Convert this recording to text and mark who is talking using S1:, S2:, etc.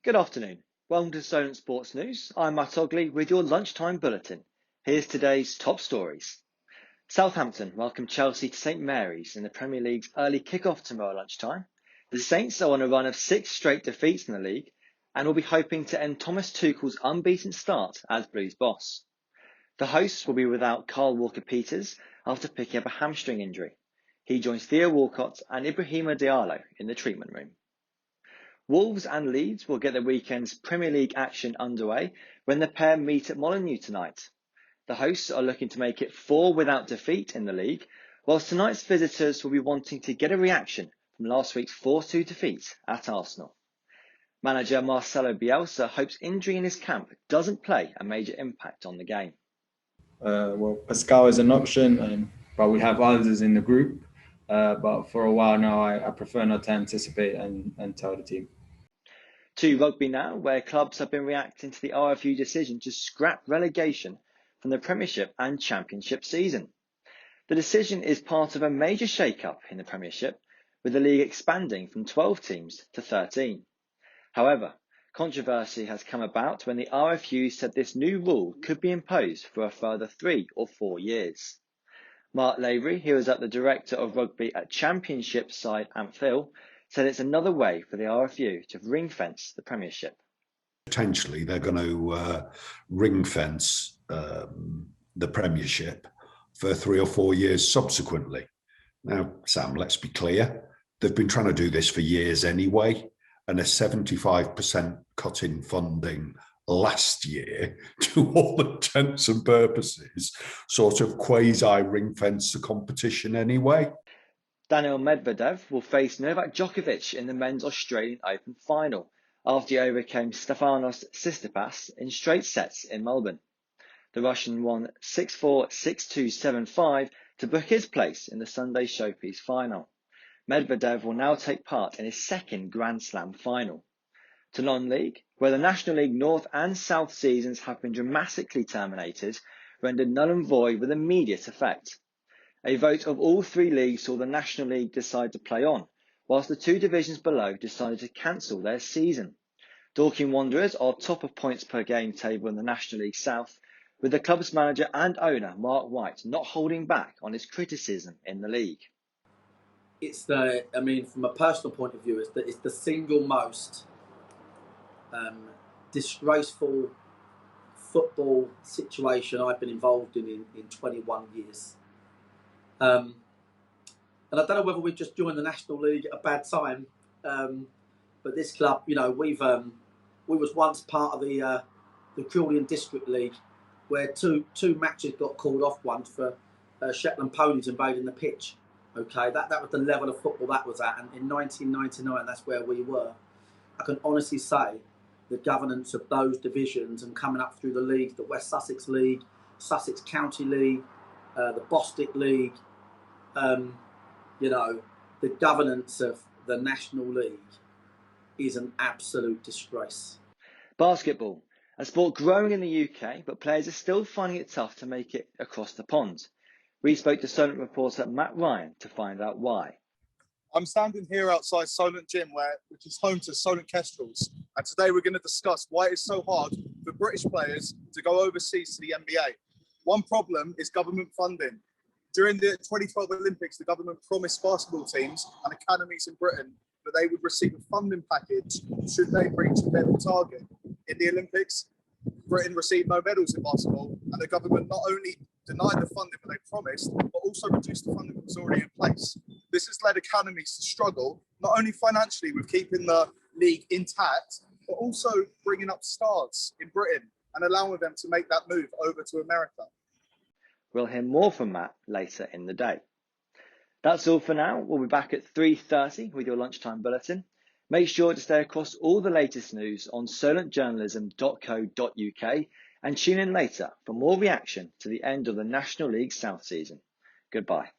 S1: Good afternoon. Welcome to Solent Sports News. I'm Mat Ogley with your lunchtime bulletin. Here's today's top stories. Southampton welcome Chelsea to St Mary's in the Premier League's early kick-off tomorrow lunchtime. The Saints are on a run of 6 straight defeats in the league and will be hoping to end Thomas Tuchel's unbeaten start as Blues boss. The hosts will be without Kyle Walker-Peters after picking up a hamstring injury. He joins Theo Walcott and Ibrahima Diallo in the treatment room. Wolves and Leeds will get the weekend's Premier League action underway when the pair meet at Molineux tonight. The hosts are looking to make it 4 without defeat in the league, whilst tonight's visitors will be wanting to get a reaction from last week's 4-2 defeat at Arsenal. Manager Marcelo Bielsa hopes injury in his camp doesn't play a major impact on the game.
S2: Pascal is an option, but we have others in the group. But for a while now, I prefer not to anticipate and tell the team.
S1: To rugby now, where clubs have been reacting to the RFU decision to scrap relegation from the Premiership and Championship season. The decision is part of a major shake-up in the Premiership, with the league expanding from 12 teams to 13. However, controversy has come about when the RFU said this new rule could be imposed for a further 3 or 4 years. Mark Lavery, who is at the director of rugby at Championship side Amphill, said it's another way for the RFU to ring-fence the Premiership.
S3: Potentially, they're going to ring-fence the Premiership for 3 or 4 years subsequently. Now, Sam, let's be clear. They've been trying to do this for years anyway, and a 75% cut in funding last year, to all intents and purposes, sort of quasi-ring-fence the competition anyway.
S1: Daniil Medvedev will face Novak Djokovic in the men's Australian Open final after he overcame Stefanos Tsitsipas in straight sets in Melbourne. The Russian won 6-4, 6-2, 7-5 to book his place in the Sunday Showpiece final. Medvedev will now take part in his second Grand Slam final. To non-league, where the National League North and South seasons have been dramatically terminated, rendered null and void with immediate effect. A vote of all 3 leagues saw the National League decide to play on, whilst the 2 divisions below decided to cancel their season. Dorking Wanderers are top of points per game table in the National League South, with the club's manager and owner Mark White not holding back on his criticism in the league.
S4: From a personal point of view, it's the single most disgraceful football situation I've been involved in 21 years. And I don't know whether we just joined the National League at a bad time, but this club, we was once part of the Crillian District League, where two matches got called off once for Shetland ponies invading the pitch. Okay, that was the level of football that was at, and in 1999, that's where we were. I can honestly say the governance of those divisions and coming up through the leagues, the West Sussex League, Sussex County League, the Bostik League, the governance of the National League is an absolute disgrace.
S1: Basketball, a sport growing in the UK, but players are still finding it tough to make it across the pond. We spoke to Solent reporter Matt Ryan to find out why.
S5: I'm standing here outside Solent Gym, which is home to Solent Kestrels, and today we're going to discuss why it's so hard for British players to go overseas to the NBA. One problem is government funding. During the 2012 Olympics, the government promised basketball teams and academies in Britain that they would receive a funding package should they reach a medal target. In the Olympics, Britain received no medals in basketball, and the government not only denied the funding that they promised, but also reduced the funding that was already in place. This has led academies to struggle, not only financially with keeping the league intact, but also bringing up stars in Britain and allowing them to make that move over to America.
S1: We'll hear more from Matt later in the day. That's all for now. We'll be back at 3:30 with your lunchtime bulletin. Make sure to stay across all the latest news on solentjournalism.co.uk and tune in later for more reaction to the end of the National League South season. Goodbye.